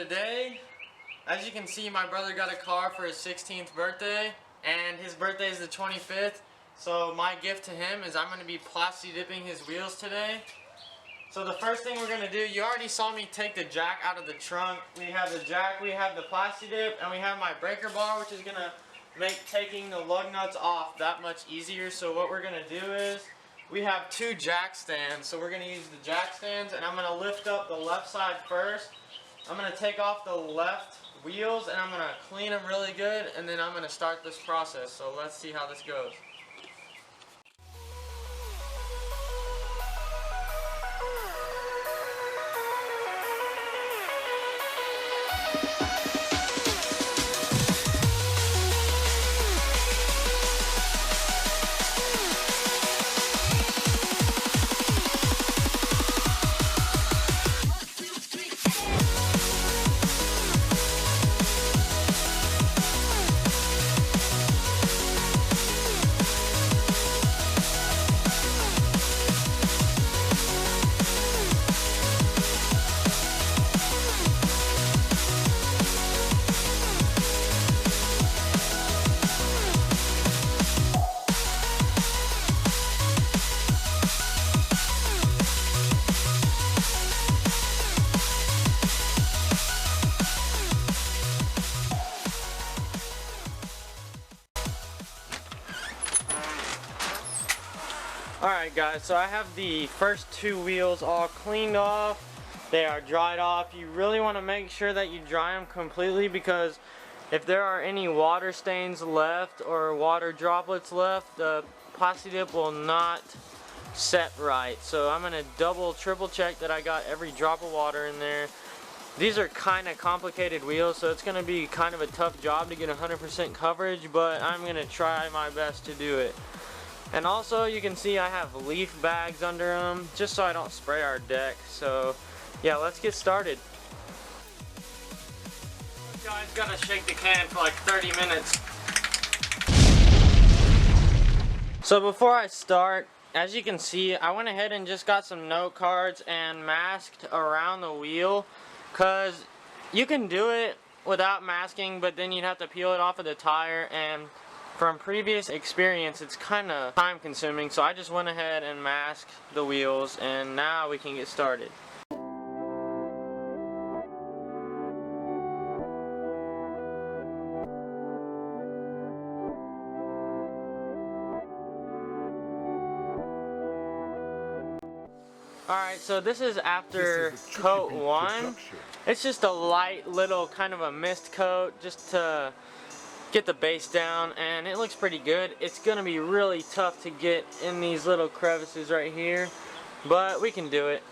today, as you can see, my brother got a car for his 16th birthday, and his birthday is the 25th. So my gift to him is I'm going to be plasti dipping his wheels today. So the first thing we're going to do, you already saw me take the jack out of the trunk. We have the jack, we have the plasti dip, and we have my breaker bar, which is going to make taking the lug nuts off that much easier. So what we're going to do is, we have two jack stands. So we're going to use the jack stands, and I'm going to lift up the left side first. I'm going to take off the left wheels, and I'm going to clean them really good, and then I'm going to start this process. So let's see how this goes. Alright guys, so I have the first two wheels all cleaned off. They are dried off. You really want to make sure that you dry them completely, because if there are any water stains left or water droplets left, the plasti dip will not set right. So I'm going to double, triple check that I got every drop of water in there. These are kind of complicated wheels, so it's going to be kind of a tough job to get 100% coverage, but I'm going to try my best to do it. And also, you can see I have leaf bags under them, just so I don't spray our deck. So, yeah, let's get started. Guys, gotta shake the can for like 30 minutes. So before I start, as you can see, I went ahead and just got some note cards and masked around the wheel, because you can do it without masking, but then you'd have to peel it off of the tire, and from previous experience, it's kind of time consuming, so I just went ahead and masked the wheels, and now we can get started. Alright, so this is after coat 1. It's just a light little kind of a mist coat just to get the base down, and it looks pretty good. It's gonna be really tough to get in these little crevices right here, but we can do it.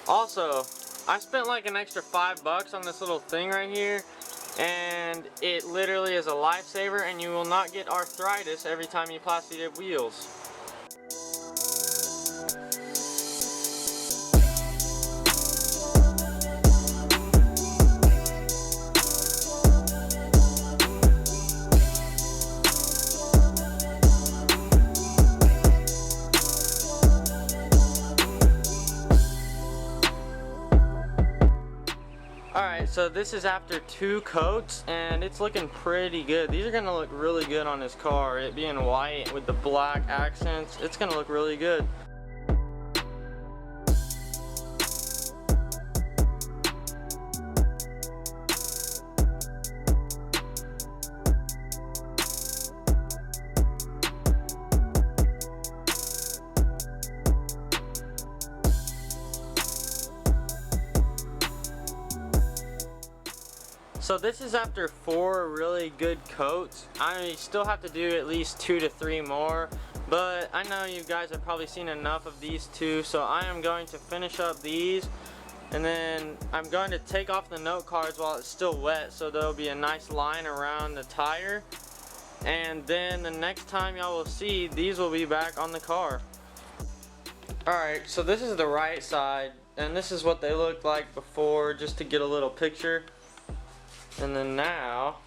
Also, I spent like an extra $5 on this little thing right here, and it literally is a lifesaver, and you will not get arthritis every time you plasti dip wheels. Alright, so this is after 2 coats, and it's looking pretty good. These are going to look really good on this car. It being white with the black accents, it's going to look really good. So this is after 4 really good coats. I still have to do at least 2 to 3 more, but I know you guys have probably seen enough of these 2, so I am going to finish up these, and then I'm going to take off the note cards while it's still wet, so there'll be a nice line around the tire, and then the next time y'all will see, these will be back on the car. Alright, so this is the right side, and this is what they looked like before, just to get a little picture. And then now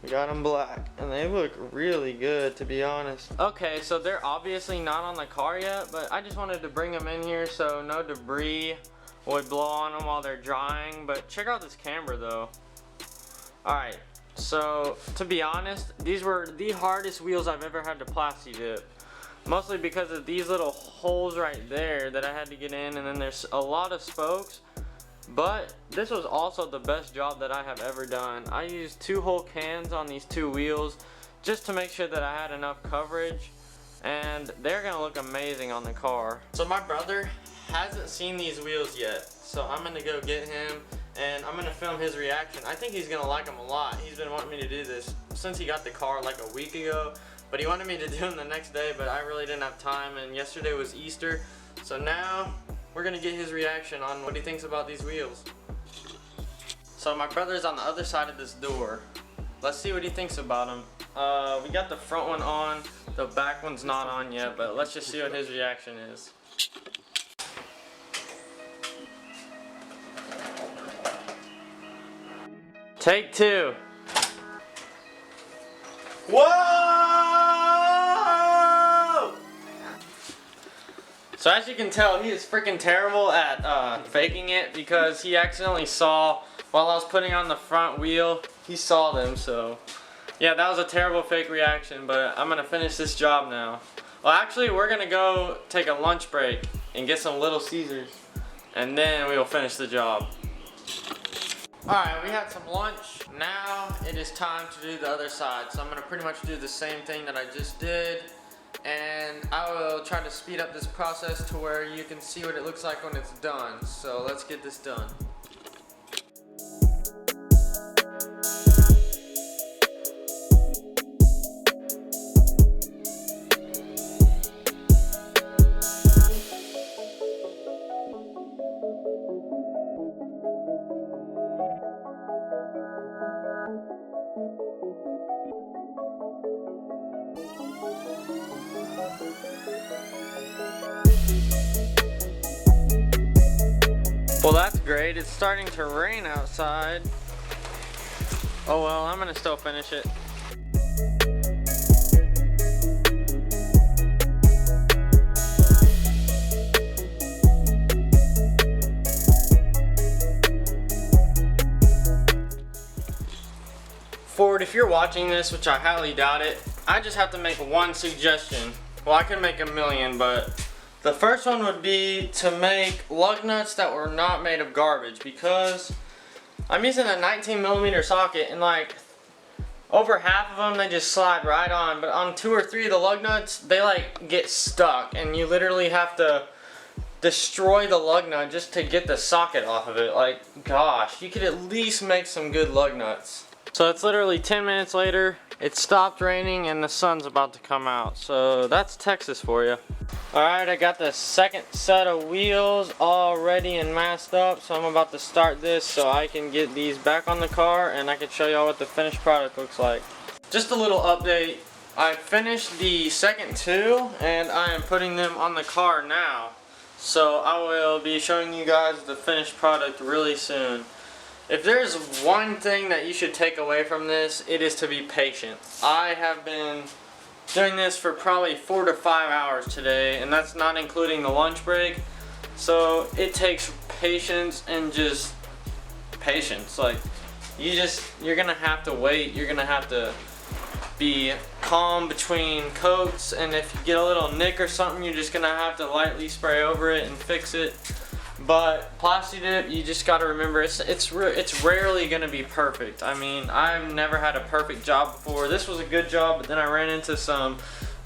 we got them black, and they look really good, to be honest. Okay, so they're obviously not on the car yet, but I just wanted to bring them in here so no debris we blow on them while they're drying. But check out this camber though. Alright, so to be honest, these were the hardest wheels I've ever had to plasti dip. Mostly because of these little holes right there that I had to get in, and then there's a lot of spokes. But this was also the best job that I have ever done. I used 2 whole cans on these 2 wheels just to make sure that I had enough coverage, and they're gonna look amazing on the car. So my brother hasn't seen these wheels yet, so I'm gonna go get him and I'm gonna film his reaction. I think he's gonna like them a lot. He's been wanting me to do this since he got the car like a week ago, but he wanted me to do them the next day, but I really didn't have time, and yesterday was Easter. So now we're gonna get his reaction on what he thinks about these wheels. So my brother's on the other side of this door. Let's see what he thinks about them. We got the front one on, the back one's not on yet, but let's just see what his reaction is. Take 2. Whoa! So as you can tell, he is freaking terrible at faking it, because he accidentally saw, while I was putting on the front wheel, he saw them. So yeah, that was a terrible fake reaction, but I'm gonna finish this job now. Well, actually, we're gonna go take a lunch break and get some Little Caesars, and then we will finish the job. Alright, we had some lunch. Now it is time to do the other side. So I'm gonna pretty much do the same thing that I just did, and I will try to speed up this process to where you can see what it looks like when it's done. So let's get this done. Well, that's great. It's starting to rain outside. Oh well, I'm gonna still finish it. Ford, if you're watching this, which I highly doubt it, I just have to make one suggestion. Well, I could make a million, but the first one would be to make lug nuts that were not made of garbage, because I'm using a 19mm socket, and like over half of them they just slide right on, but on 2 or 3 of the lug nuts they like get stuck, and you literally have to destroy the lug nut just to get the socket off of it. Like, gosh, you could at least make some good lug nuts. So it's literally 10 minutes later, it stopped raining and the sun's about to come out. So that's Texas for you. Alright, I got the second set of wheels all ready and masked up, so I'm about to start this so I can get these back on the car and I can show y'all what the finished product looks like. Just a little update. I finished the second 2 and I am putting them on the car now. So I will be showing you guys the finished product really soon. If there's one thing that you should take away from this, it is to be patient. I have been doing this for probably 4 to 5 hours today, and that's not including the lunch break. So it takes patience, and just patience. Like, you're gonna have to wait. You're gonna have to be calm between coats, and if you get a little nick or something, you're just gonna have to lightly spray over it and fix it. But Plasti dip, you just gotta remember, it's rarely gonna be perfect. I mean, I've never had a perfect job before. This was a good job, but then I ran into some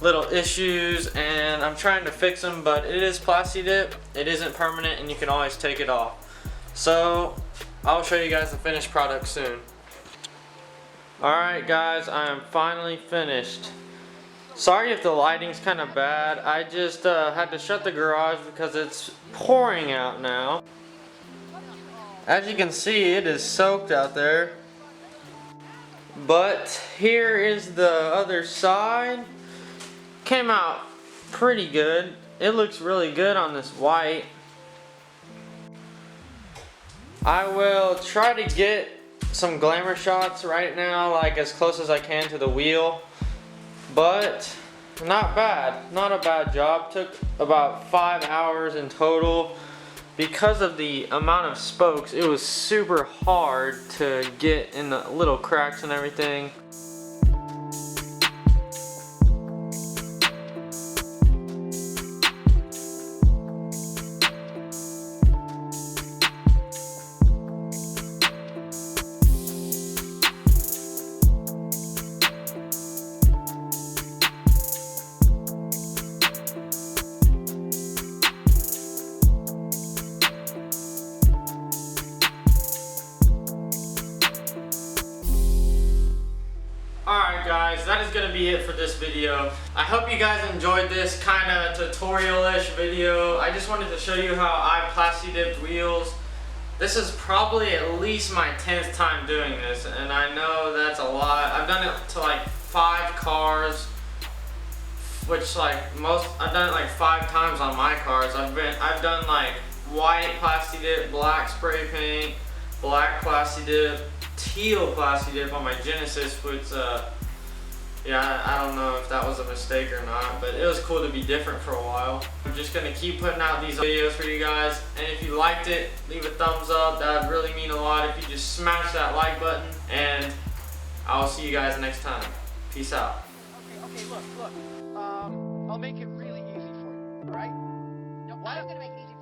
little issues, and I'm trying to fix them. But it is Plasti dip. It isn't permanent, and you can always take it off. So I'll show you guys the finished product soon. Alright guys, I am finally finished. Sorry if the lighting's kind of bad. I just had to shut the garage because it's pouring out now. As you can see, it is soaked out there. But here is the other side. Came out pretty good. It looks really good on this white. I will try to get some glamour shots right now, like as close as I can to the wheel. But not bad, not a bad job. Took about 5 hours in total. because of the amount of spokes, it was super hard to get in the little cracks and everything. Alright guys, that is going to be it for this video. I hope you guys enjoyed this kind of tutorial-ish video. I just wanted to show you how I Plasti dipped wheels. This is probably at least my 10th time doing this, and I know that's a lot. I've done it to like 5 cars, which I've done it like 5 times on my cars. I've done like white Plasti dip, black spray paint, black Plasti dip, teal Plasti dip on my Genesis, which yeah, I don't know if that was a mistake or not, but it was cool to be different for a while. I'm just gonna keep putting out these videos for you guys, and if you liked it, leave a thumbs up. That would really mean a lot if you just smash that like button, and I will see you guys next time. Peace out. Okay, look. I'll make it really easy for you, alright? No, I'm gonna make it easy.